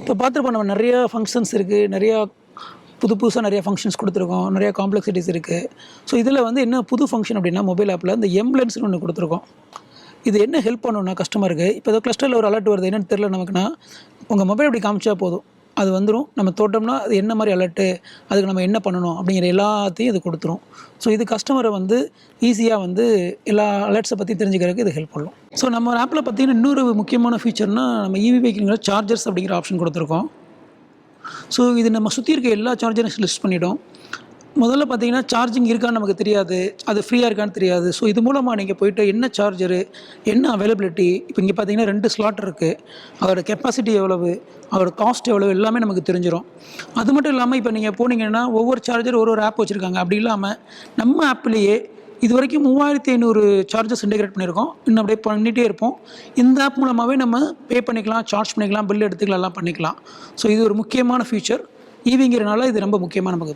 இப்போ பார்த்துருப்போம் நம்ம நிறையா ஃபங்க்ஷன்ஸ் இருக்குது, நிறையா புதுசாக நிறையா ஃபங்க்ஷன்ஸ் கொடுத்துருக்கோம், நிறையா காம்ப்ளெக்சிட்டிஸ் இருக்குது. ஸோ இதில் வந்து என்ன புது ஃபங்க்ஷன் அப்படின்னா மொபைல் ஆப்பில் இந்த எம்ப்ளன்ஸ்னு ஒன்று கொடுத்துருக்கோம். இது என்ன ஹெல்ப் பண்ணணும்னா கஸ்டமருக்கு இப்போ ஏதோ கிளஸ்டரில் ஒரு அலர்ட் வருது என்னென்னு தெரில நமக்குன்னா, உங்கள் மொபைல் அப்படி காமிச்சா போதும், அது வந்துடும். நம்ம தொட்டோம்னா அது என்ன மாதிரி அலர்ட்டு, அதுக்கு நம்ம என்ன பண்ணணும் அப்படிங்கிற எல்லாத்தையும் இது கொடுத்துரும். ஸோ இது கஸ்டமரை வந்து ஈஸியாக வந்து எல்லா அலர்ட்ஸை பற்றி தெரிஞ்சுக்கிறதுக்கு இது ஹெல்ப் பண்ணும். ஸோ நம்ம ஆப்பில் பார்த்தீங்கன்னா இன்னொரு முக்கியமான ஃபீச்சர்னால் நம்ம இவி வெஹிக்கிள்ங்கிற சார்ஜர்ஸ் அப்படிங்கிற ஆப்ஷன் கொடுத்துருக்கோம். ஸோ இது நம்ம சுற்றி இருக்க எல்லா சார்ஜரும் லிஸ்ட் பண்ணிவிடும். முதல்ல பார்த்தீங்கன்னா சார்ஜிங் இருக்கான்னு நமக்கு தெரியாது, அது ஃப்ரீயாக இருக்கான்னு தெரியாது. ஸோ இது மூலமாக நீங்கள் போய்ட்டு என்ன சார்ஜரு, என்ன அவைலபிலிட்டி, இப்போ இங்கே பார்த்தீங்கன்னா 2 ஸ்லாட் இருக்குது, அதோட கெப்பாசிட்டி எவ்வளவு, அதோட காஸ்ட் எவ்வளவு எல்லாமே நமக்கு தெரிஞ்சிடும். அது மட்டும் இல்லாமல் இப்போ நீங்கள் போனீங்கன்னா ஒவ்வொரு சார்ஜர் ஒரு ஆப் வச்சுருக்காங்க. அப்படி இல்லாமல் நம்ம ஆப்லேயே இது வரைக்கும் 3500 சார்ஜஸ் இன்டெகிரேட் பண்ணியிருக்கோம். இன்னும் அப்படியே பண்ணிகிட்டே இருப்போம். இந்த ஆப் மூலமாகவே நம்ம பே பண்ணிக்கலாம், சார்ஜ் பண்ணிக்கலாம், பில் எடுத்துக்கலாம், எல்லாம் பண்ணிக்கலாம். ஸோ இது ஒரு முக்கியமான ஃபீச்சர். ஈவிங்கிறனால இது ரொம்ப முக்கியமாக நமக்கு